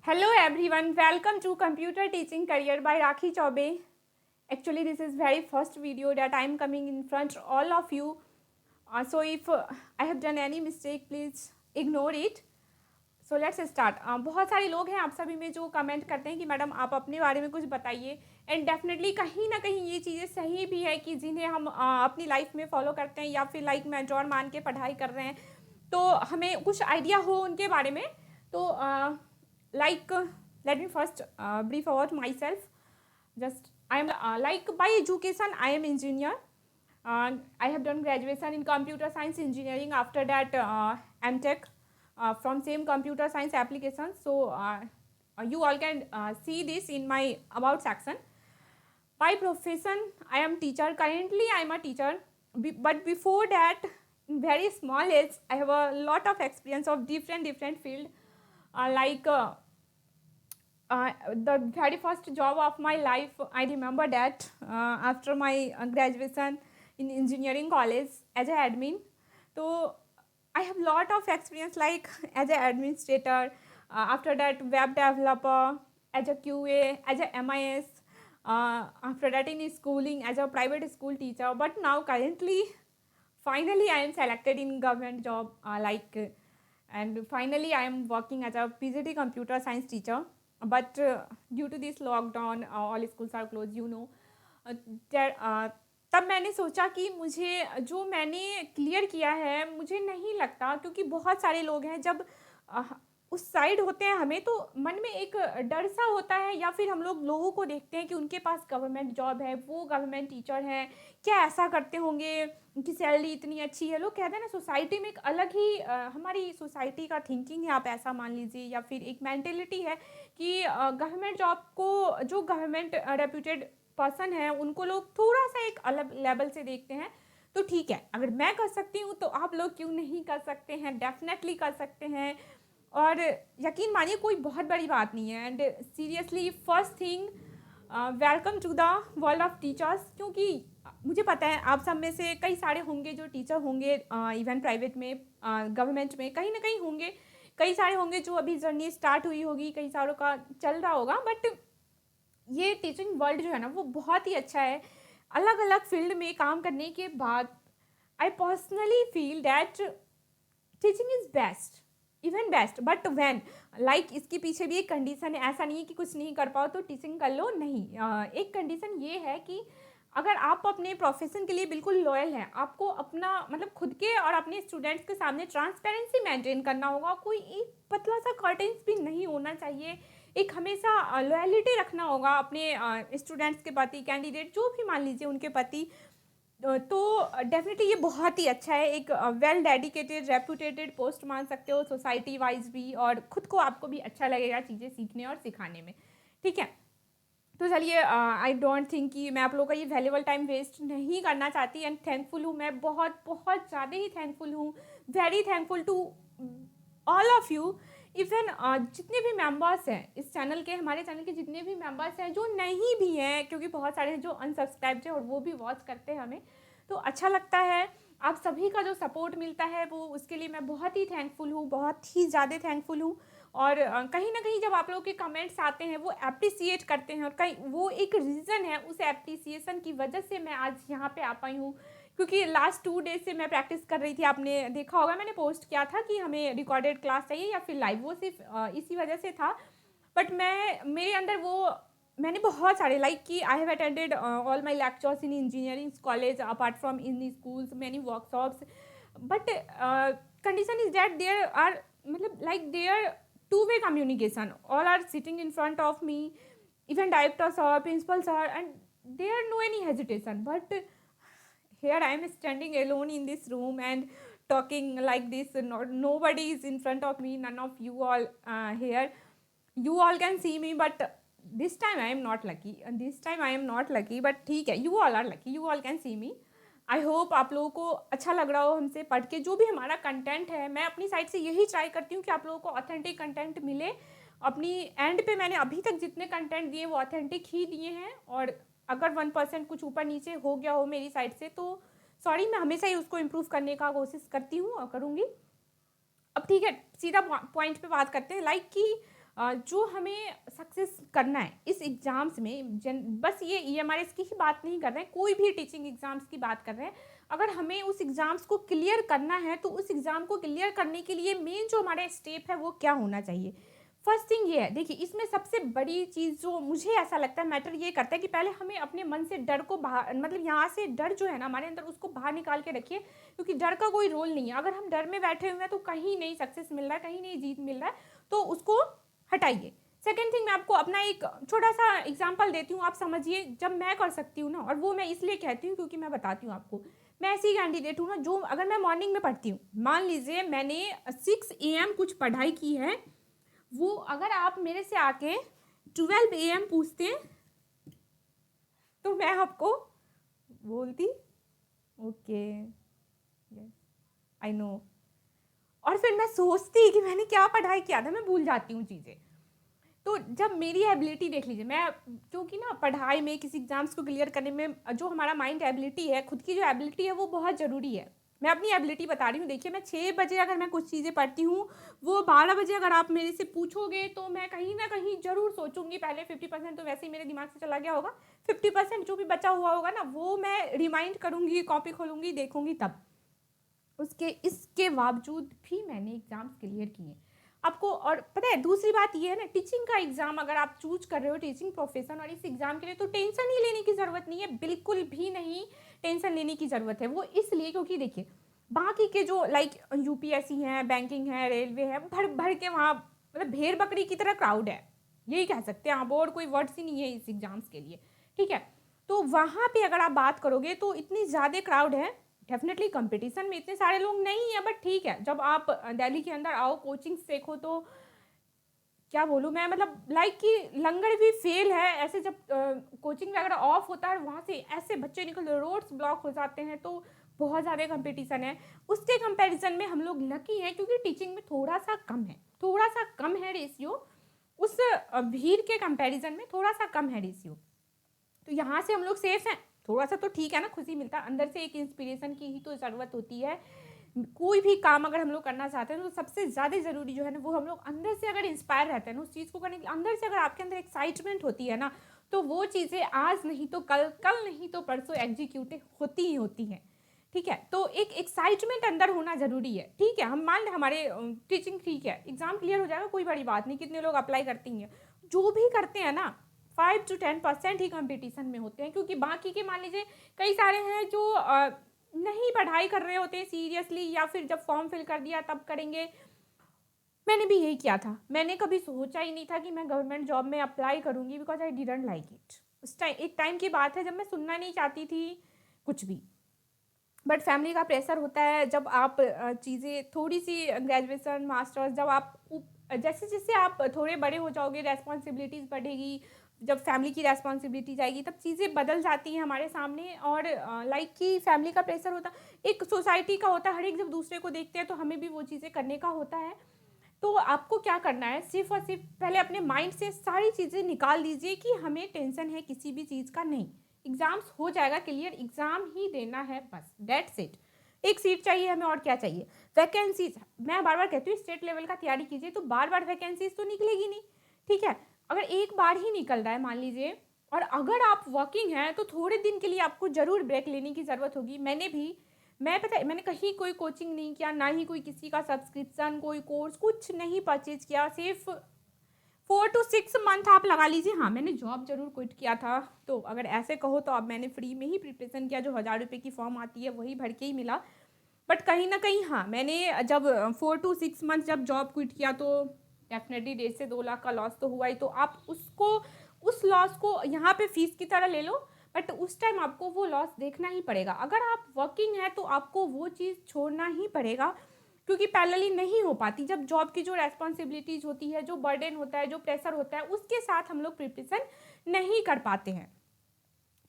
Hello everyone, welcome to Computer Teaching Career by Rakhi Chaube. Actually, this is very first video that I am coming in front of all of you. So if I have done any mistake, please ignore it. So let's start. बहुत सारे लोग हैं आप सभी में जो comment करते हैं कि मैडम आप अपने बारे में कुछ बताइए एंड डेफिनेटली कहीं ना कहीं ये चीज़ें सही भी है कि जिन्हें हम अपनी लाइफ में फॉलो करते हैं या फिर लाइक मेंटोर मान के पढ़ाई कर रहे हैं तो हमें कुछ आइडिया हो उनके बारे में तो let me first brief about myself. Just I am like by education I am engineer. I have done graduation in computer science engineering. After that MTech from same computer science applications. So you all can see this in my about section. By profession I am teacher. Currently I am a teacher, but before that in very small age I have a lot of experience of different field. The very first job of my life, I remember that after my graduation in engineering college as an admin. So I have lot of experience like as an administrator, after that web developer, as a QA, as a MIS, after that in schooling as a private school teacher. But now currently, finally I am selected in government job and finally I am working as a PGT computer science teacher. But due to this lockdown all schools are closed, you know. तब मैंने सोचा कि मुझे जो मैंने clear किया है मुझे नहीं लगता, क्योंकि बहुत सारे लोग हैं जब उस साइड होते हैं हमें तो मन में एक डर सा होता है, या फिर हम लोग लोगों को देखते हैं कि उनके पास गवर्नमेंट जॉब है, वो गवर्नमेंट टीचर हैं, क्या ऐसा करते होंगे, उनकी सैलरी इतनी अच्छी है। लोग कहते हैं ना सोसाइटी में एक अलग ही हमारी सोसाइटी का थिंकिंग है, आप ऐसा मान लीजिए, या फिर एक मेंटेलिटी है कि गवर्नमेंट जॉब को जो गवर्नमेंट रेप्यूटेड पर्सन है उनको लोग थोड़ा सा एक अलग लेवल से देखते हैं। तो ठीक है, अगर मैं कर सकती हूँ तो आप लोग क्यों नहीं कर सकते हैं, डेफिनेटली कर सकते हैं। और यकीन मानिए कोई बहुत बड़ी बात नहीं है। And seriously first thing welcome to the world of teachers, क्योंकि मुझे पता है आप सब में से कई सारे होंगे जो टीचर होंगे, इवन प्राइवेट में गवर्नमेंट में कहीं ना कहीं होंगे, कई सारे होंगे जो अभी जर्नी स्टार्ट हुई होगी, कई सारों का चल रहा होगा। बट ये टीचिंग वर्ल्ड जो है ना वो बहुत ही अच्छा है। अलग अलग फील्ड में काम करने के बाद I personally feel that teaching is best, even best. But when like इसके पीछे भी एक कंडीशन है, ऐसा नहीं है कि कुछ नहीं कर पाओ तो टीचिंग कर लो, नहीं। एक कंडीशन ये है कि अगर आप अपने प्रोफेशन के लिए बिल्कुल लॉयल हैं, आपको अपना मतलब खुद के और अपने स्टूडेंट्स के सामने ट्रांसपेरेंसी मेंटेन करना होगा, कोई एक पतला सा कर्टेंस भी नहीं होना चाहिए, एक हमेशा लॉयलिटी रखना होगा अपने स्टूडेंट्स के प्रति, कैंडिडेट जो भी मान लीजिए उनके प्रति। तो डेफिनेटली ये बहुत ही अच्छा है, एक वेल डेडिकेटेड रेप्यूटेटेड पोस्ट मान सकते हो सोसाइटी वाइज भी, और खुद को आपको भी अच्छा लगेगा चीज़ें सीखने और सिखाने में। ठीक है, तो चलिए आई डोंट थिंक कि मैं आप लोगों का ये वैल्यूबल टाइम वेस्ट नहीं करना चाहती। एंड थैंकफुल हूँ, मैं बहुत बहुत ज़्यादा ही थैंकफुल हूँ, very thankful to all of you. Even जितने भी मेंबर्स हैं इस चैनल के, हमारे चैनल के जितने भी मेंबर्स हैं, जो नहीं भी हैं, क्योंकि बहुत सारे हैं जो अनसब्सक्राइब्ड हैं और वो भी वॉच करते हैं हमें, तो अच्छा लगता है। आप सभी का जो सपोर्ट मिलता है वो उसके लिए मैं बहुत ही थैंकफुल हूँ, बहुत ही ज़्यादा थैंकफुल हूँ। और कहीं ना कहीं जब आप लोगों के कमेंट्स आते हैं वो अप्रिसिएट करते हैं, और कहीं वो एक रीज़न है, उस एप्रिसिएशन की वजह से मैं आज यहाँ पे आ पाई हूँ। क्योंकि लास्ट 2 डेज से मैं प्रैक्टिस कर रही थी, आपने देखा होगा मैंने पोस्ट किया था कि हमें रिकॉर्डेड क्लास चाहिए या फिर लाइव, वो सिर्फ इसी वजह से था। बट मेरे अंदर वो मैंने बहुत सारे लाइक कि I have attended all my lectures in engineering college apart from in schools many workshops. But condition is that there are मतलब like there two-way communication, all are sitting in front of me, even directors or principals are, and there are no any hesitation. But here I am standing alone in this room and talking like this. Nobody is in front of me, none of you all here. You all can see me, but this time I am not lucky, and this time I am not lucky, but ठीक है, you all are lucky, you all can see me. I hope आप लोगों को अच्छा लग रहा हो हमसे पढ़ के। जो भी हमारा कंटेंट है, मैं अपनी साइड से यही ट्राई करती हूँ कि आप लोगों को ऑथेंटिक कंटेंट मिले। अपनी एंड पे मैंने अभी तक जितने कंटेंट दिए वो ऑथेंटिक ही दिए हैं, और अगर 1% कुछ ऊपर नीचे हो गया हो मेरी साइड से तो सॉरी, मैं हमेशा ही उसको इम्प्रूव करने का कोशिश करती हूँ और करूँगी। अब ठीक है, सीधा पॉइंट पे बात करते हैं। लाइक कि जो हमें सक्सेस करना है इस एग्ज़ाम्स में, बस ये ईएमआरएस की ही बात नहीं कर रहे हैं, कोई भी टीचिंग एग्ज़ाम्स की बात कर रहे हैं। अगर हमें उस एग्ज़ाम्स को क्लियर करना है तो उस एग्ज़ाम को क्लियर करने के लिए मेन जो हमारा स्टेप है वो क्या होना चाहिए। फर्स्ट थिंग ये है, देखिए इसमें सबसे बड़ी चीज़ जो मुझे ऐसा लगता है मैटर ये करता है कि पहले हमें अपने मन से डर को बाहर, मतलब यहाँ से डर जो है ना हमारे अंदर, उसको बाहर निकाल के रखिए, क्योंकि डर का कोई रोल नहीं है। अगर हम डर में बैठे हुए हैं तो कहीं नहीं सक्सेस मिल रहा है, कहीं नहीं जीत मिल रहा है, तो उसको हटाइए। सेकेंड थिंग, मैं आपको अपना एक छोटा सा एग्जाम्पल देती हूँ, आप समझिए जब मैं कर सकती हूँ ना, और वो मैं इसलिए कहती हूँ क्योंकि मैं बताती हूँ आपको, मैं ऐसी कैंडिडेट हूँ ना जो, अगर मैं मॉर्निंग में पढ़ती हूँ, मान लीजिए मैंने 6 AM कुछ पढ़ाई की है, वो अगर आप मेरे से आके 12 AM पूछते हैं तो मैं आपको बोलती ओके यस आई नो, और फिर मैं सोचती कि मैंने क्या पढ़ाई किया था, मैं भूल जाती हूँ चीज़ें। तो जब मेरी एबिलिटी देख लीजिए, मैं क्योंकि ना पढ़ाई में किसी एग्जाम्स को क्लियर करने में जो हमारा माइंड एबिलिटी है, खुद की जो एबिलिटी है वो बहुत ज़रूरी है। मैं अपनी एबिलिटी बता रही हूँ, देखिए मैं 6 बजे अगर मैं कुछ चीज़ें पढ़ती हूँ, वो 12 बजे अगर आप मेरे से पूछोगे तो मैं कहीं ना कहीं ज़रूर सोचूंगी। पहले 50% तो वैसे ही मेरे दिमाग से चला गया होगा, 50% जो भी बचा हुआ होगा ना वो मैं रिमाइंड करूँगी, कॉपी खोलूँगी, देखूँगी, तब इसके बावजूद भी मैंने एग्ज़ाम्स क्लियर किए आपको। और पता है दूसरी बात ये है ना, टीचिंग का एग्ज़ाम अगर आप चूज कर रहे हो, टीचिंग प्रोफेशन, और इस एग्ज़ाम के लिए, तो टेंशन ही लेने की ज़रूरत नहीं है, बिल्कुल भी नहीं टेंशन लेने की ज़रूरत है। वो इसलिए क्योंकि देखिए बाकी के जो लाइक यूपीएससी हैं, बैंकिंग है, रेलवे है, भर भर के वहाँ मतलब भेड़ बकरी की तरह क्राउड है, यही कह सकते हैं आप, और कोई वर्ड्स ही नहीं है इस एग्ज़ाम्स के लिए, ठीक है। तो वहाँ पे अगर आप बात करोगे तो इतनी ज़्यादा क्राउड है, डेफिनेटली कंपटीशन में इतने सारे लोग नहीं है, बट ठीक है, जब आप दिल्ली के अंदर आओ, कोचिंग देखो, तो क्या बोलूँ मैं, मतलब लाइक कि लंगर भी फेल है ऐसे। जब कोचिंग वगैरह ऑफ होता है, वहाँ से ऐसे बच्चे निकल, रोड्स ब्लॉक हो जाते हैं, तो बहुत ज़्यादा कंपटीशन है। उसके कंपैरिजन में हम लोग लकी हैं क्योंकि टीचिंग में थोड़ा सा कम है रेशियो, उस भीड़ के कंपैरिजन में थोड़ा सा कम है रेशियो, तो यहाँ से हम लोग सेफ हैं। थोड़ा सा तो ठीक है ना, खुशी मिलता है अंदर से, एक इंस्पिरेशन की ही तो ज़रूरत होती है। कोई भी काम अगर हम लोग करना चाहते हैं तो सबसे ज़्यादा ज़रूरी जो है ना, वो हम लोग अंदर से अगर इंस्पायर रहते हैं ना उस चीज़ को करने के लिए, अंदर से अगर आपके अंदर एक्साइटमेंट होती है ना, तो वो चीज़ें आज नहीं तो कल, कल नहीं तो परसों एग्जीक्यूट होती ही होती हैं, ठीक है। तो एक एक्साइटमेंट अंदर होना ज़रूरी है, ठीक है। हम मान लें हमारे टीचिंग ठीक है, एग्ज़ाम क्लियर हो जाएगा, कोई बड़ी बात नहीं, कितने लोग अप्लाई करती हैं, जो भी करते हैं ना 5 to 10% ही कंपटीशन में होते हैं, क्योंकि बाकी के मान लीजिए कई सारे हैं जो नहीं पढ़ाई कर रहे होते हैं सीरियसली, या फिर जब फॉर्म फिल कर दिया तब करेंगे। मैंने भी यही किया था, मैंने कभी सोचा ही नहीं था कि मैं गवर्नमेंट जॉब में अप्लाई करूंगी, because I didn't like it. उस टाइम एक टाइम की बात है जब मैं सुनना नहीं चाहती थी कुछ भी, बट फैमिली का प्रेशर होता है। जब आप चीज़ें थोड़ी सी ग्रेजुएशन मास्टर्स, जब आप जैसे जैसे आप थोड़े बड़े हो जाओगे, रेस्पॉन्सिबिलिटीज़ बढ़ेगी, जब फैमिली की रेस्पॉन्सिबिलिटीज आएगी, तब चीज़ें बदल जाती हैं हमारे सामने। और लाइक कि फैमिली का प्रेशर होता, एक सोसाइटी का होता है, हर एक जब दूसरे को देखते हैं तो हमें भी वो चीज़ें करने का होता है। तो आपको क्या करना है, सिर्फ और सिर्फ पहले अपने माइंड से सारी चीज़ें निकाल दीजिए कि हमें टेंशन है किसी भी चीज़ का नहीं, एग्ज़ाम्स हो जाएगा क्लियर, एग्ज़ाम ही देना है बस, डेट्स इट। एक सीट चाहिए हमें, और क्या चाहिए। वैकेंसीज, मैं बार बार कहती हूँ स्टेट लेवल का तैयारी कीजिए, तो बार बार वैकेंसीज तो निकलेगी नहीं, ठीक है। अगर एक बार ही निकल रहा है मान लीजिए, और अगर आप वर्किंग हैं तो थोड़े दिन के लिए आपको ज़रूर ब्रेक लेने की ज़रूरत होगी। मैं पता है मैंने कहीं कोई कोचिंग नहीं किया, ना ही कोई किसी का सब्सक्रिप्शन, कोई कोर्स, कुछ नहीं परचेज किया, सिर्फ 4 to 6 मंथ आप लगा लीजिए। हाँ, मैंने जॉब जरूर क्विट किया था, तो अगर ऐसे कहो तो अब मैंने फ्री में ही प्रिपरेशन किया, जो 1000 रुपये की फॉर्म आती है वही भर के ही मिला। बट कहीं ना कहीं हाँ, मैंने जब 4 to 6 मंथ जब जॉब क्विट किया, तो डेफिनेटली 1.5 से 2 लाख का लॉस तो हुआ ही। तो आप उस लॉस को यहाँ पे फीस की तरह ले लो, बट उस टाइम आपको वो लॉस देखना ही पड़ेगा। अगर आप वर्किंग है तो आपको वो चीज़ छोड़ना ही पड़ेगा, क्योंकि पैरेलली नहीं हो पाती। जब जॉब की जो रेस्पॉन्सिबिलिटीज होती है, जो बर्डन होता है, जो प्रेशर होता है, उसके साथ हम लोग प्रिपरेशन नहीं कर पाते हैं।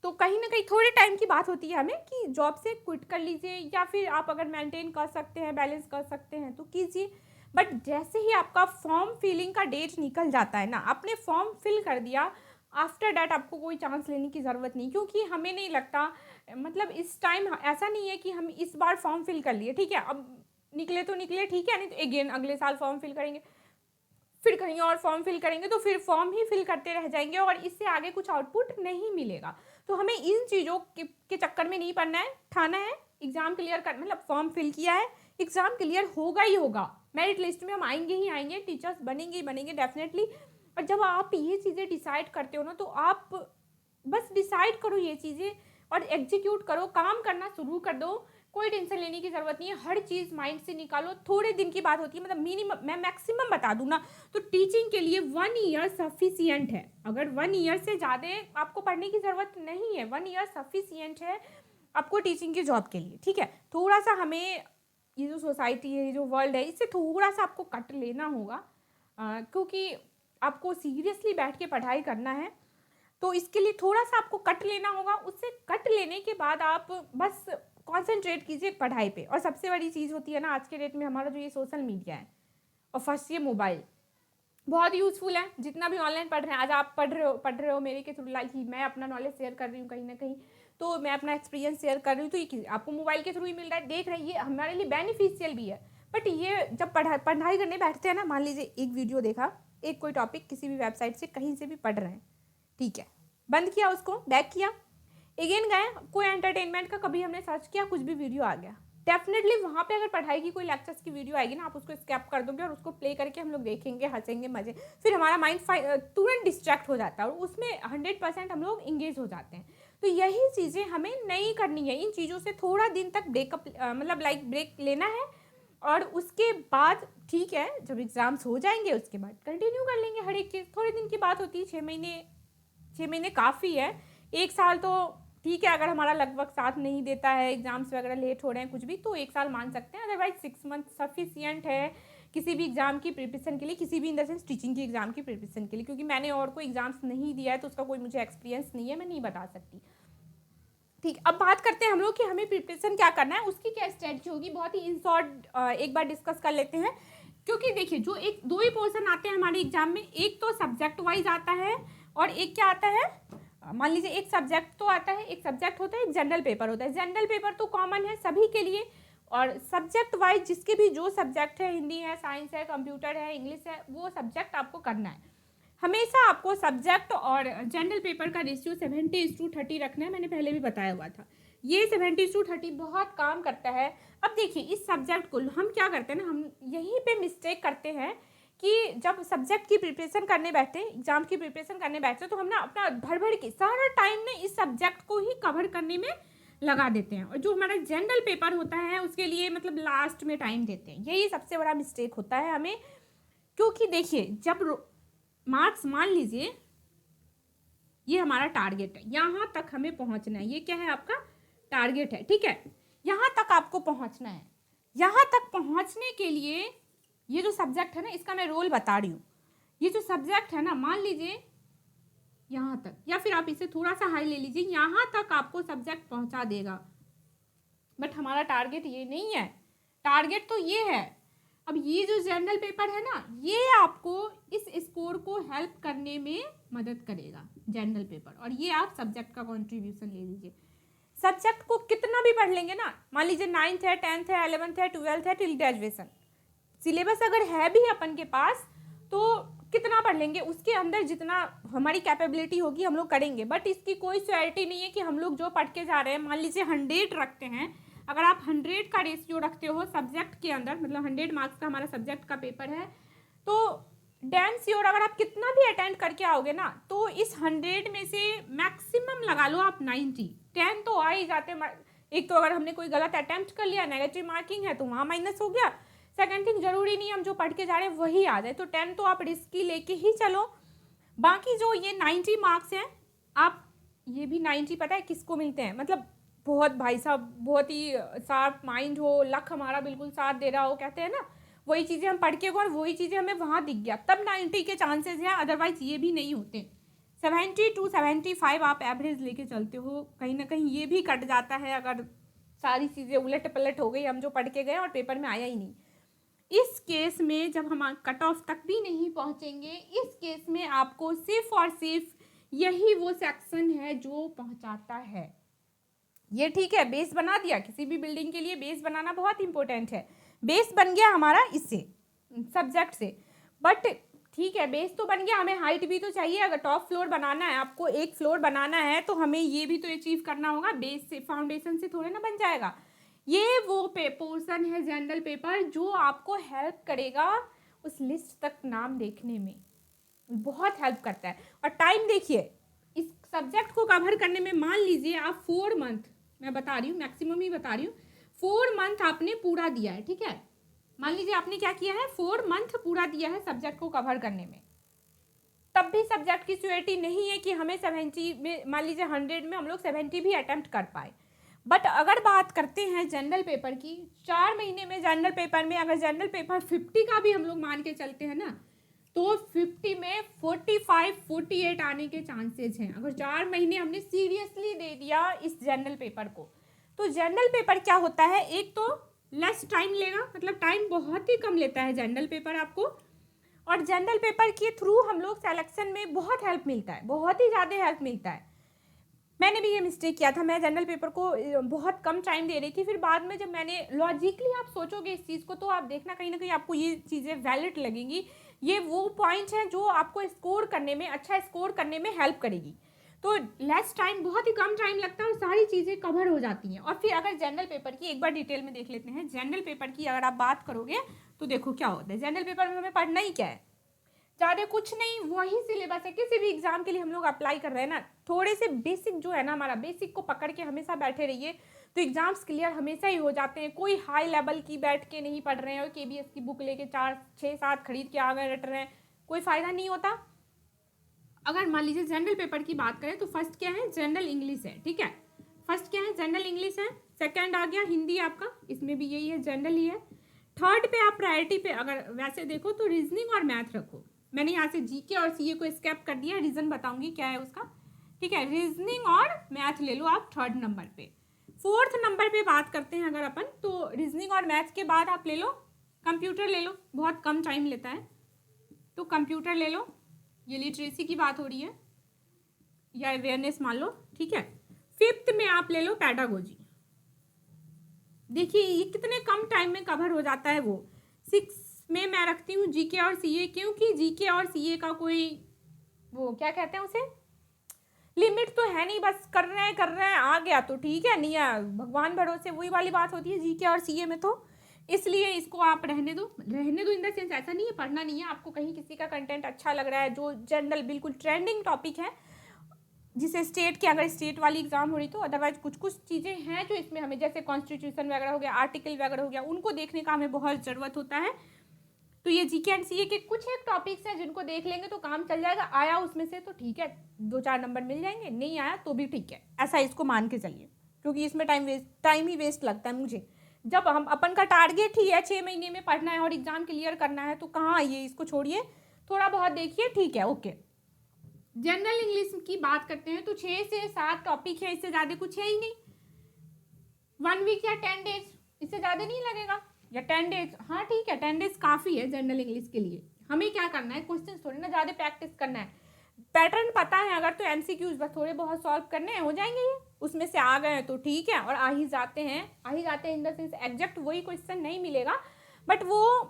तो कहीं ना कहीं थोड़े टाइम की बात होती है हमें कि जॉब से क्विट कर लीजिए, या फिर आप अगर मेंटेन कर सकते हैं, बैलेंस कर सकते हैं तो कीजिए। बट जैसे ही आपका फॉर्म फिलिंग का डेट निकल जाता है ना, आपने फॉर्म फिल कर दिया, आफ्टर डैट आपको कोई चांस लेने की ज़रूरत नहीं। क्योंकि हमें नहीं लगता, मतलब इस टाइम ऐसा नहीं है कि हम इस बार फॉर्म फिल कर लिए, ठीक है, अब निकले तो निकले, ठीक है, नहीं तो अगेन अगले साल फॉर्म फिल करेंगे। फिर कहीं और फॉर्म फिल करेंगे तो फिर फॉर्म ही फिल करते रह जाएंगे और इससे आगे कुछ आउटपुट नहीं मिलेगा। तो हमें इन चीज़ों के चक्कर में नहीं पड़ना है, ठाना है एग्ज़ाम क्लियर कर, मतलब फॉर्म फिल किया है, एग्ज़ाम क्लियर होगा ही होगा, मेरिट लिस्ट में हम आएंगे ही आएंगे, टीचर्स बनेंगे ही बनेंगे डेफिनेटली। और जब आप ये चीज़ें डिसाइड करते हो ना, तो आप बस डिसाइड करो ये चीज़ें और एग्जीक्यूट करो, काम करना शुरू कर दो, कोई टेंशन लेने की ज़रूरत नहीं है, हर चीज़ माइंड से निकालो। थोड़े दिन की बात होती है, मतलब मिनिमम मैं मैक्सिमम बता दूँ ना, तो टीचिंग के लिए 1 ईयर सफिशियंट है। अगर 1 ईयर से ज़्यादा आपको पढ़ने की ज़रूरत नहीं है, 1 ईयर सफिशियंट है आपको टीचिंग की जॉब के लिए, ठीक है। थोड़ा सा हमें ये जो सोसाइटी है, ये जो वर्ल्ड है, इससे थोड़ा सा आपको कट लेना होगा, क्योंकि आपको सीरियसली बैठ के पढ़ाई करना है, तो इसके लिए थोड़ा सा आपको कट लेना होगा। उससे कट लेने के बाद आप बस कॉन्सेंट्रेट कीजिए पढ़ाई पे। और सबसे बड़ी चीज़ होती है ना आज के डेट में हमारा जो ये सोशल मीडिया है, और फर्स्ट ये मोबाइल बहुत यूज़फुल है। जितना भी ऑनलाइन पढ़ रहे हैं, आज आप पढ़ रहे हो मेरे के थ्रू, लाइक मैं अपना नॉलेज शेयर कर रही हूँ कहीं ना कहीं, तो मैं अपना एक्सपीरियंस शेयर कर रही हूँ, तो ये आपको मोबाइल के थ्रू ही मिल रहा है, देख रहे हैं, ये हमारे लिए बेनिफिशियल भी है। बट ये जब पढ़ाई करने बैठते हैं ना, मान लीजिए एक वीडियो देखा, एक कोई टॉपिक किसी भी वेबसाइट से कहीं से भी पढ़ रहे हैं, ठीक है, बंद किया, उसको बैक किया, अगेन गए, कोई एंटरटेनमेंट का कभी हमने सर्च किया, कुछ भी वीडियो आ गया, डेफिनेटली वहाँ पे अगर पढ़ाई की कोई लेक्चर्स की वीडियो आएगी ना, आप उसको स्किप कर दोगे और उसको प्ले करके हम लोग देखेंगे, हंसेंगे, मजे, फिर हमारा माइंड तुरंत डिस्ट्रैक्ट हो जाता है और उसमें 100% हम लोग इंगेज हो जाते हैं। तो यही चीज़ें हमें नहीं करनी है, इन चीज़ों से थोड़ा दिन तक ब्रेकअप, मतलब लाइक ब्रेक लेना है, और उसके बाद ठीक है, जब एग्ज़ाम्स हो जाएंगे उसके बाद कंटिन्यू कर लेंगे हर एक चीज़। थोड़े दिन की बात होती है, 6 महीने काफ़ी है, 1 साल तो ठीक है, अगर हमारा लगभग साथ नहीं देता है, एग्ज़ाम्स वगैरह लेट हो रहे हैं कुछ भी, तो 1 साल मान सकते हैं, अदरवाइज 6 मंथ सफिशियंट है किसी भी एग्ज़ाम की प्रिपरेशन के लिए, किसी भी इन द सेंस टीचिंग की एग्ज़ाम की प्रिपरेशन के लिए। क्योंकि मैंने और कोई एग्ज़ाम्स नहीं दिया है, तो उसका कोई मुझे एक्सपीरियंस नहीं है, मैं नहीं बता सकती। ठीक, अब बात करते हैं हम लोग कि हमें प्रिपरेशन क्या करना है, उसकी क्या स्ट्रेटजी होगी, बहुत ही इन शॉर्ट एक बार डिस्कस कर लेते हैं। क्योंकि देखिए, जो एक दो ही पोर्शन आते हैं हमारे एग्जाम में, एक तो सब्जेक्ट वाइज आता है और एक क्या आता है, मान लीजिए एक सब्जेक्ट तो आता है, एक सब्जेक्ट होता है, एक जनरल पेपर होता है। जनरल पेपर तो कॉमन है सभी के लिए, और सब्जेक्ट वाइज जिसके भी जो सब्जेक्ट है, हिंदी है, साइंस है, कंप्यूटर है, इंग्लिश है, वो सब्जेक्ट आपको करना है। हमेशा आपको सब्जेक्ट और जनरल पेपर का रेशियो 70:30 रखना है, मैंने पहले भी बताया हुआ था। ये 70:30 बहुत काम करता है। अब देखिए, इस सब्जेक्ट को हम क्या करते हैं ना, हम यहीं पे मिस्टेक करते हैं कि जब सब्जेक्ट की प्रिपरेशन करने बैठते हैं, एग्जाम की प्रिपरेशन करने बैठते हैं, तो हम ना अपना भर के सारा टाइम ना इस सब्जेक्ट को ही कवर करने में लगा देते हैं, और जो हमारा जनरल पेपर होता है उसके लिए मतलब लास्ट में टाइम देते हैं। यही सबसे बड़ा मिस्टेक होता है हमें। क्योंकि देखिए, जब मार्क्स, मान लीजिए ये हमारा टारगेट है, यहाँ तक हमें पहुँचना है, ये क्या है, आपका टारगेट है, ठीक है, यहाँ तक आपको पहुँचना है। यहाँ तक पहुँचने के लिए ये जो सब्जेक्ट है ना, इसका मैं रोल बता रही हूँ। ये जो सब्जेक्ट है ना, मान लीजिए यहाँ तक, या फिर आप इसे थोड़ा सा हाई ले लीजिए, यहाँ तक आपको सब्जेक्ट पहुँचा देगा, बट हमारा टारगेट ये नहीं है, टारगेट तो ये है। अब ये जो जनरल पेपर है ना, ये आपको इस स्कोर को हेल्प करने में मदद करेगा, जनरल पेपर, और ये आप सब्जेक्ट का कंट्रीब्यूशन ले लीजिए। सब्जेक्ट को कितना भी पढ़ लेंगे ना, मान लीजिए 9th है, 10th है, 11th है, 12th है, टिल ग्रेजुएशन, सिलेबस अगर है भी अपन के पास, तो कितना पढ़ लेंगे, उसके अंदर जितना हमारी कैपेबिलिटी होगी हम लोग करेंगे। बट इसकी कोई श्योरिटी नहीं है कि हम लोग जो पढ़ के जा रहे हैं, मान लीजिए 100 रखते हैं, अगर आप 100 का रेशियो रखते हो सब्जेक्ट के अंदर, मतलब 100 मार्क्स का हमारा सब्जेक्ट का पेपर है, तो डैम श्योर अगर आप कितना भी अटेंड करके आओगे ना, तो इस 100 में से मैक्सिमम लगा लो आप 90, 10 तो आ ही जाते। एक तो अगर हमने कोई गलत अटेम्प्ट कर लिया, नेगेटिव मार्किंग है, तो वहाँ माइनस हो गया। सेकेंड थिंग, जरूरी नहीं हम जो पढ़ के जा रहे हैं वही आ जाए, तो 10 तो आप रिस्की लेके ही चलो। बाकी जो ये 90 मार्क्स हैं, आप ये भी 90 पता है किसको मिलते हैं, मतलब बहुत भाई साहब बहुत ही शार्प माइंड हो, लक हमारा बिल्कुल साथ दे रहा हो, कहते हैं ना, वही चीज़ें हम पढ़ के गए और वही चीज़ें हमें वहाँ दिख गया, तब 90 के चांसेस हैं, अदरवाइज ये भी नहीं होते। 70 to 75 आप एवरेज लेके चलते हो, कहीं ना कहीं ये भी कट जाता है अगर सारी चीज़ें उलट पलट हो गई, हम जो पढ़ के गए और पेपर में आया ही नहीं। इस केस में जब हम कट ऑफ तक भी नहीं पहुंचेंगे, इस केस में आपको सिर्फ और सिर्फ यही वो सेक्शन है जो पहुंचाता है। ये ठीक है, बेस बना दिया, किसी भी बिल्डिंग के लिए बेस बनाना बहुत इंपॉर्टेंट है। बेस बन गया हमारा इससे, सब्जेक्ट से, बट ठीक है, बेस तो बन गया, हमें हाइट भी तो चाहिए। अगर टॉप फ्लोर बनाना है, आपको एक फ्लोर बनाना है, तो हमें ये भी तो अचीव करना होगा। बेस से, फाउंडेशन से थोड़े ना बन जाएगा। ये वो पोर्शन है जनरल पेपर जो आपको हेल्प करेगा उस लिस्ट तक नाम देखने में, बहुत हेल्प करता है। और टाइम देखिए, इस सब्जेक्ट को कवर करने में मान लीजिए आप 4 मंथ, मैं बता रही हूँ, मैक्सिमम ही बता रही हूँ, 4 मंथ आपने पूरा दिया है, ठीक है। मान लीजिए आपने क्या किया है, 4 मंथ पूरा दिया है सब्जेक्ट को कवर करने में, तब भी सब्जेक्ट की श्योरिटी नहीं है कि हमें 70 में, मान लीजिए 100 में हम लोग 70 भी अटेम्प्ट कर पाए। बट अगर बात करते हैं जनरल पेपर की, 4 महीने में जनरल पेपर में, अगर जनरल पेपर 50 का भी हम लोग मान के चलते हैं ना, तो 50 में 45-48 आने के चांसेस हैं। अगर 4 महीने हमने सीरियसली दे दिया इस जनरल पेपर को, तो जनरल पेपर क्या होता है, एक तो लेस टाइम लेगा, मतलब टाइम बहुत ही कम लेता है जनरल पेपर आपको, और जनरल पेपर के थ्रू हम लोग सिलेक्शन में बहुत हेल्प मिलता है, बहुत ही ज़्यादा हेल्प मिलता है। मैंने भी ये मिस्टेक किया था, मैं जनरल पेपर को बहुत कम टाइम दे रही थी, फिर बाद में जब मैंने लॉजिकली, आप सोचोगे इस चीज़ को तो आप देखना कहीं ना कहीं आपको ये चीज़ें वैलिड लगेंगी। ये वो पॉइंट्स हैं जो आपको स्कोर करने में, अच्छा स्कोर करने में हेल्प करेगी। तो लेस टाइम, बहुत ही कम टाइम लगता है और सारी चीज़ें कवर हो जाती हैं। और फिर अगर जनरल पेपर की एक बार डिटेल में देख लेते हैं, जनरल पेपर की अगर आप बात करोगे तो देखो क्या होता है। जनरल पेपर में हमें पढ़ना ही क्या है, ज़्यादा कुछ नहीं, वही सिलेबस है। किसी भी एग्जाम के लिए हम लोग अप्लाई कर रहे हैं ना, थोड़े से बेसिक जो है ना, हमारा बेसिक को पकड़ के हमेशा बैठे रहिए तो एग्जाम्स क्लियर हमेशा ही हो जाते हैं। कोई हाई लेवल की बैठ के नहीं पढ़ रहे हैं और KBS की बुक लेके 4-6-7 खरीद के आ गए रट रहे हैं, कोई फ़ायदा नहीं होता। अगर मान लीजिए जनरल पेपर की बात करें तो फर्स्ट क्या है, जनरल इंग्लिश है, ठीक है। फर्स्ट क्या है, जनरल इंग्लिश है। सेकंड आ गया हिंदी आपका, इसमें भी यही है, जनरल ही है। थर्ड पे आप प्रायोरिटी पे अगर वैसे देखो तो रीजनिंग और मैथ रखो। मैंने यहाँ से GK और CA को स्किप कर दिया, रीज़न बताऊंगी क्या है उसका, ठीक है। रीजनिंग और मैथ ले लो आप थर्ड नंबर पे। फोर्थ नंबर पे बात करते हैं अगर अपन, तो रीजनिंग और मैथ के बाद आप ले लो कंप्यूटर, ले लो, बहुत कम टाइम लेता है, तो कंप्यूटर ले लो। ये लिटरेसी की बात हो रही है या अवेयरनेस मान लो, ठीक है। फिफ्थ में आप ले लो पेडागोजी। देखिए ये कितने कम टाइम में कवर हो जाता है वो। 6 में मैं रखती हूँ GK और CA, क्योंकि GK और CA का कोई वो क्या कहते हैं उसे, लिमिट तो है नहीं, बस कर रहे हैं, आ गया तो ठीक है, नहीं है भगवान भरोसे, वही वाली बात होती है GK और CA में। तो इसलिए इसको आप रहने दो इन द सेंस, ऐसा नहीं है पढ़ना नहीं है आपको, कहीं किसी का कंटेंट अच्छा लग रहा है जो जनरल बिल्कुल ट्रेंडिंग टॉपिक है, जिसे स्टेट की अगर स्टेट वाली एग्जाम हो रही तो, अदरवाइज कुछ कुछ चीज़ें हैं जो इसमें हमें, जैसे कॉन्स्टिट्यूशन वगैरह हो गया, आर्टिकल वगैरह हो गया, उनको देखने का हमें बहुत ज़रूरत होता है। तो ये GK एंड CA के कुछ एक टॉपिक्स हैं जिनको देख लेंगे तो काम चल जाएगा। आया उसमें से तो ठीक है, 2-4 नंबर मिल जाएंगे, नहीं आया तो भी ठीक है, ऐसा इसको मान के चलिए, क्योंकि इसमें टाइम ही वेस्ट लगता है मुझे। जब हम अपन का टारगेट ही है 6 महीने में पढ़ना है और एग्जाम क्लियर करना है, तो कहाँ ये, इसको छोड़िए, थोड़ा बहुत देखिए, ठीक है, ओके। जनरल इंग्लिश की बात करते हैं तो 6 से 7 टॉपिक है, इससे ज़्यादा कुछ है ही नहीं। 1 वीक या 10 डेज, इससे ज़्यादा नहीं लगेगा, या 10 डेज, हाँ ठीक है, 10 डेज काफ़ी है जनरल इंग्लिश के लिए। हमें क्या करना है, क्वेश्चन थोड़ी ना ज़्यादा प्रैक्टिस करना है, पैटर्न पता है अगर तो MCQs बस थोड़े बहुत सॉल्व करने हैं, हो जाएंगे ये, उसमें से आ गए हैं तो ठीक है। और आ ही जाते हैं इन द सेंस एग्जैक्ट वही क्वेश्चन नहीं मिलेगा, बट वो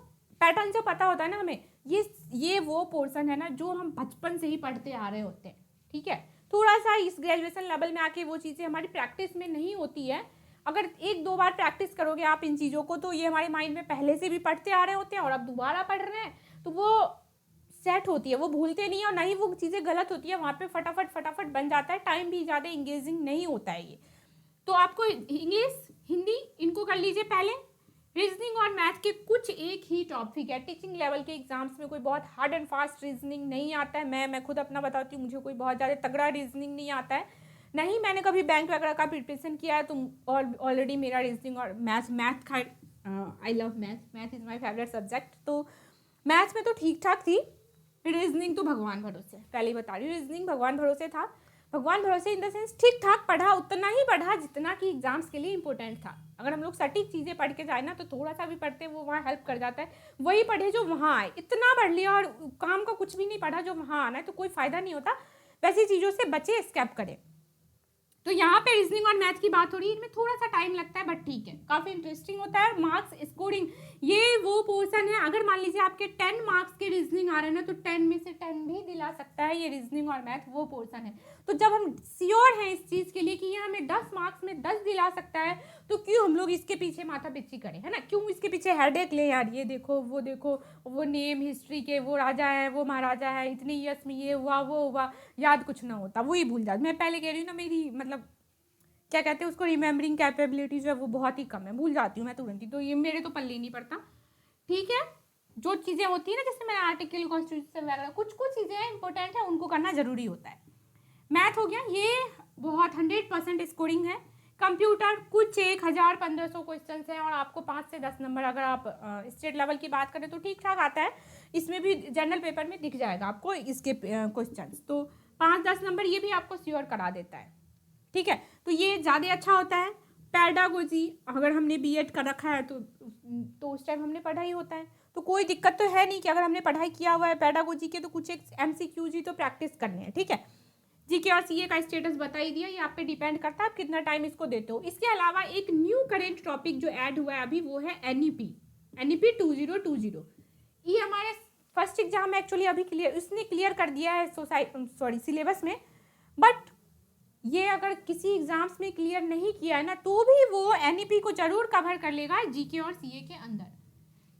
पैटर्न जो पता होता है ना हमें, ये वो पोर्शन है ना जो हम बचपन से ही पढ़ते आ रहे होते हैं, ठीक है। थोड़ा सा इस ग्रेजुएशन लेवल में आके वो चीज़ें हमारी प्रैक्टिस में नहीं होती है। अगर 1-2 बार प्रैक्टिस करोगे आप इन चीज़ों को, तो ये हमारे माइंड में पहले से भी पढ़ते आ रहे होते हैं और अब दोबारा पढ़ रहे हैं, तो वो सेट होती है, वो भूलते नहीं है, और ना ही वो चीज़ें गलत होती है, वहाँ पे फटाफट बन जाता है, टाइम भी ज़्यादा इंगेजिंग नहीं होता है ये। तो आपको इंग्लिश, हिंदी, इनको कर लीजिए पहले। रीजनिंग और मैथ के कुछ एक ही टॉपिक है, टीचिंग लेवल के एग्जाम्स में कोई बहुत हार्ड एंड फास्ट रीजनिंग नहीं आता है। मैं खुद अपना बताती हूँ, मुझे कोई बहुत ज़्यादा तगड़ा रीजनिंग नहीं आता है, नहीं मैंने कभी बैंक वगैरह का प्रिपरेशन किया है, तो ऑलरेडी मेरा रीजनिंग और मैथ का, I love math is my favourite subject, तो मैथ्स में तो ठीक ठाक थी। रीजनिंग तो भगवान भरोसे, पहले ही बता रही हूँ, रीजनिंग भगवान भरोसे था। भगवान भरोसे इन द सेंस ठीक ठाक पढ़ा, उतना ही पढ़ा जितना कि एग्जाम्स के लिए इंपॉर्टेंट था। अगर हम लोग सटीक चीज़ें पढ़ के जाए ना, तो थोड़ा सा भी पढ़ते वो वहाँ हेल्प कर जाता है। वही पढ़े जो वहाँ आए, इतना पढ़ लिया और काम का कुछ भी नहीं पढ़ा जो वहाँ आना है, तो कोई फ़ायदा नहीं होता। वैसी चीज़ों से बचे, स्किप करें। तो यहाँ पे रीजनिंग और मैथ की बात हो रही है, इनमें थोड़ा सा टाइम लगता है, बट ठीक है, काफ़ी इंटरेस्टिंग होता है। मार्क्स स्कोरिंग ये वो पोर्शन है, अगर मान लीजिए आपके 10 मार्क्स के रीजनिंग आ रहे हैं ना, तो 10 में से 10 भी दिला सकता है ये रीजनिंग और मैथ, वो पोर्शन है। तो जब हम श्योर हैं इस चीज़ के लिए कि ये हमें 10 मार्क्स में 10 दिला सकता है, तो क्यों हम लोग इसके पीछे माथा पिच्ची करें, है ना? क्यों इसके पीछे हेडेक ले यार, ये देखो वो नेम हिस्ट्री के वो राजा है, वो महाराजा है, इतने ईयर्स में ये हुआ वो हुआ, याद कुछ ना होता, वही भूल जाता। मैं पहले कह रही हूँ ना, मेरी मतलब क्या कहते हैं उसको, रिमेम्बरिंग कैपेबिलिटी जो है वो बहुत ही कम है, भूल जाती हूँ मैं तुरंत ही, तो ये मेरे तो पल्ले नहीं पड़ता। ठीक है, जो चीज़ें होती है ना, जैसे मैंने आर्टिकल कॉन्स्टिट्यूशन वगैरह कुछ चीज़ें इंपॉर्टेंट है, उनको करना जरूरी होता है। मैथ हो गया, ये बहुत 100% स्कोरिंग है। कंप्यूटर कुछ 1000-1500 क्वेश्चन हैं और आपको 5 से 10 नंबर, अगर आप स्टेट लेवल की बात करें तो ठीक ठाक आता है। इसमें भी जनरल पेपर में दिख जाएगा आपको इसके क्वेश्चन, तो 5-10 नंबर ये भी आपको श्योर करा देता है। ठीक है, तो ये ज़्यादा अच्छा होता है। पैडागोजी, अगर हमने बीएड कर रखा है तो उस टाइम हमने पढ़ाई होता है, तो कोई दिक्कत तो है नहीं कि अगर हमने पढ़ाई किया हुआ है पैडागोजी के, तो कुछ एक MCQG तो प्रैक्टिस करने हैं। ठीक है, जीके और सीए का स्टेटस बता ही दिया, ये आप पे डिपेंड करता है आप कितना टाइम इसको देते हो। इसके अलावा एक न्यू करेंट टॉपिक जो ऐड हुआ है अभी, वो है NEP 2020। ये हमारे फर्स्ट एग्जाम एक्चुअली अभी उसने क्लियर कर दिया है सिलेबस में, बट ये अगर किसी एग्जाम्स में क्लियर नहीं किया है ना, तो भी वो NEP को जरूर कवर कर लेगा जीके और सीए के अंदर।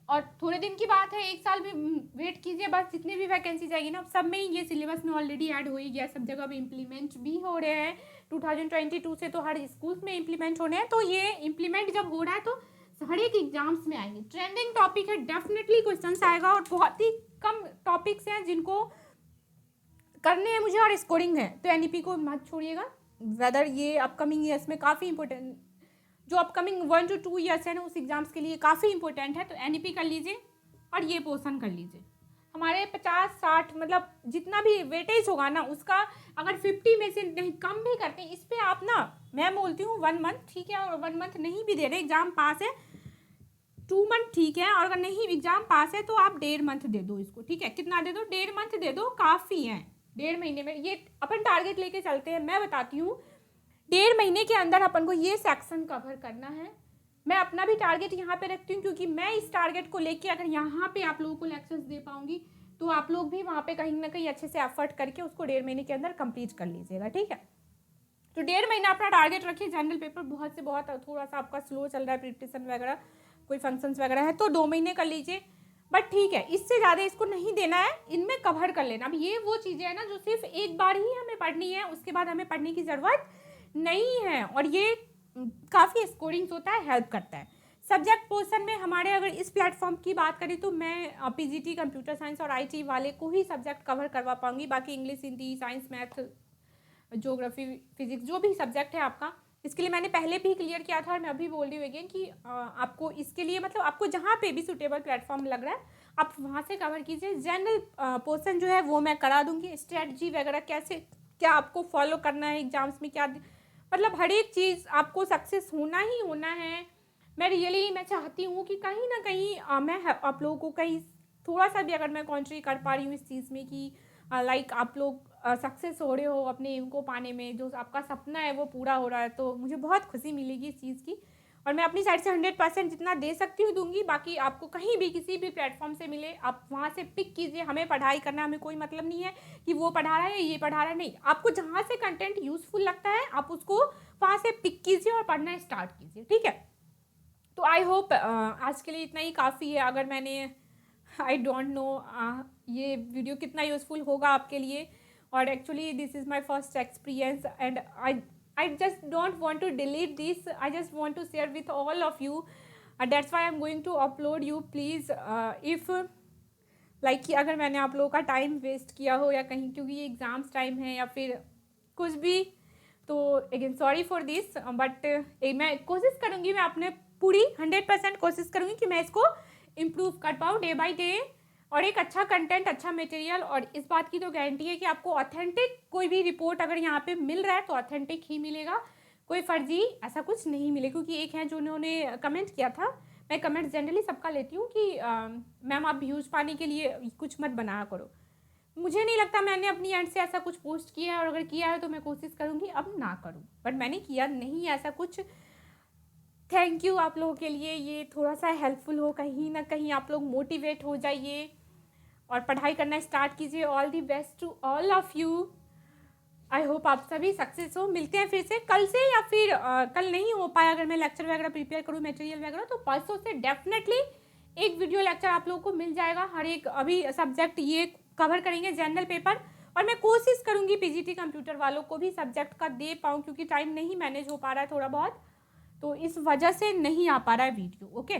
और थोड़े दिन की बात है, 1 साल भी वेट कीजिए बस, जितनी भी वैकेंसी जाएगी ना, सब में ही ये सिलेबस में ऑलरेडी ऐड हो ही गया, सब जगह भी इम्प्लीमेंट भी हो रहे हैं। 2022 से तो हर स्कूल में इम्प्लीमेंट हो रहे हैं, तो ये इम्प्लीमेंट जब हो रहा है तो हर एक एग्जाम्स में आएंगे। ट्रेंडिंग टॉपिक है, डेफिनेटली क्वेश्चन आएगा, और बहुत ही कम टॉपिक्स हैं जिनको करने हैं मुझे और स्कोरिंग है, तो NEP को मत छोड़िएगा। वेदर ये अपकमिंग ईयर्स में काफ़ी इंपॉर्टेंट, जो अपकमिंग 1 to 2 ईयर्स है ना, उस एग्जाम्स के लिए काफ़ी इंपॉर्टेंट है, तो NEP कर लीजिए और ये पोर्शन कर लीजिए। हमारे 50-60 मतलब जितना भी वेटेज होगा ना उसका, अगर 50 में से नहीं कम भी करते हैं, इस पर आप ना, मैं बोलती हूँ 1 मंथ ठीक है, और 1 मंथ नहीं भी दे रहे, एग्जाम पास है 2 मंथ ठीक है, और अगर नहीं एग्जाम पास है तो आप 1.5 मंथ दे दो इसको। ठीक है, कितना दे दो, 1.5 मंथ दे दो, काफ़ी है। 1.5 महीने में ये अपन टारगेट लेके चलते हैं, मैं बताती हूँ 1.5 महीने के अंदर अपन को ये सेक्शन कवर करना है। मैं अपना भी टारगेट यहाँ पे रखती हूँ, क्योंकि मैं इस टारगेट को लेके अगर यहाँ पे आप लोगों को लेक्चर्स दे पाऊंगी, तो आप लोग भी वहाँ पे कहीं ना कहीं अच्छे से एफर्ट करके उसको 1.5 महीने के अंदर कंप्लीट कर लीजिएगा। ठीक है, तो 1.5 महीना अपना टारगेट रखिए। जनरल पेपर बहुत से बहुत थोड़ा सा आपका स्लो चल रहा है, प्रिपरेशन वगैरह कोई फंक्शंस वगैरह है, तो 2 महीने कर लीजिए, बट ठीक है, इससे ज़्यादा इसको नहीं देना है, इनमें कवर कर लेना। अब ये वो चीज़ें हैं ना जो सिर्फ एक बार ही हमें पढ़नी है, उसके बाद हमें पढ़ने की ज़रूरत नहीं है, और ये काफ़ी स्कोरिंग्स होता है, हेल्प करता है। सब्जेक्ट पोर्शन में हमारे अगर इस प्लेटफॉर्म की बात करें तो मैं PGT कंप्यूटर साइंस और IT वाले को ही सब्जेक्ट कवर करवा पाऊंगी, बाकी English, Hindi, science, math, geography, physics जो भी सब्जेक्ट है आपका, इसके लिए मैंने पहले भी क्लियर किया था और मैं अभी बोल रही हूँ अगेन कि आपको इसके लिए मतलब आपको जहाँ पे भी सूटेबल प्लेटफॉर्म लग रहा है आप वहाँ से कवर कीजिए। जनरल पोर्शन जो है वो मैं करा दूँगी, स्ट्रेटजी वगैरह कैसे क्या आपको फॉलो करना है एग्जाम्स में, क्या मतलब हर एक चीज़ आपको सक्सेस होना ही होना है। मैं चाहती हूँ कि कहीं ना कहीं मैं आप लोगों को कहीं थोड़ा सा भी अगर मैं कॉन्ट्री कर पा रही हूँ इस चीज़ में कि लाइक आप लोग सक्सेस हो रहे हो अपने एम को पाने में, जो आपका सपना है वो पूरा हो रहा है, तो मुझे बहुत खुशी मिलेगी इस चीज़ की, और मैं अपनी साइड से 100% जितना दे सकती हूँ दूंगी। बाकी आपको कहीं भी किसी भी प्लेटफॉर्म से मिले आप वहाँ से पिक कीजिए, हमें पढ़ाई करना, हमें कोई मतलब नहीं है कि वो पढ़ा रहा है ये पढ़ा रहा है, नहीं, आपको जहाँ से कंटेंट यूजफुल लगता है आप उसको वहाँ से पिक कीजिए और पढ़ना स्टार्ट कीजिए। ठीक है, तो आई होप आज के लिए इतना ही काफ़ी है। अगर मैंने आई डोंट नो ये वीडियो कितना यूज़फुल होगा आपके लिए, और actually this is my first experience and I just don't want to delete this, I just want to share with all of you, that's why I am going to upload you. Please if like कि अगर मैंने आप लोगों का time waste किया हो या कहीं क्योंकि ये एग्ज़ाम्स टाइम है या फिर कुछ भी, तो again sorry for this, but मैं कोशिश करूँगी, मैं अपने पूरी 100% कोशिश करूँगी कि मैं इसको इम्प्रूव कर पाऊँ डे बाय डे, और एक अच्छा कंटेंट, अच्छा मटेरियल, और इस बात की तो गारंटी है कि आपको ऑथेंटिक कोई भी रिपोर्ट अगर यहाँ पे मिल रहा है तो ऑथेंटिक ही मिलेगा, कोई फर्जी ऐसा कुछ नहीं मिलेगा। क्योंकि एक है जो उन्होंने कमेंट किया था, मैं कमेंट जनरली सबका लेती हूँ कि मैम आप व्यूज़ पाने के लिए कुछ मत बनाया करो, मुझे नहीं लगता मैंने अपनी एंड से ऐसा कुछ पोस्ट किया है, और अगर किया है तो मैं कोशिश करूँगी अब ना करूँ, बट मैंने किया नहीं ऐसा कुछ। थैंक यू आप लोगों के लिए, ये थोड़ा सा हेल्पफुल हो, कहीं ना कहीं आप लोग मोटिवेट हो जाइए और पढ़ाई करना स्टार्ट कीजिए। All the best to all of you. I hope आप सभी सक्सेस हो। मिलते हैं फिर से कल से, या फिर कल नहीं हो पाया अगर मैं लेक्चर वगैरह प्रिपेयर करूँ मटेरियल वगैरह, तो परसों से डेफिनेटली एक वीडियो लेक्चर आप लोगों को मिल जाएगा। हर एक अभी सब्जेक्ट ये कवर करेंगे जनरल पेपर, और मैं कोशिश करूँगी पीजीटी कंप्यूटर वालों को भी सब्जेक्ट का दे पाऊँ, क्योंकि टाइम नहीं मैनेज हो पा रहा है थोड़ा बहुत, तो इस वजह से नहीं आ पा रहा है वीडियो। ओके।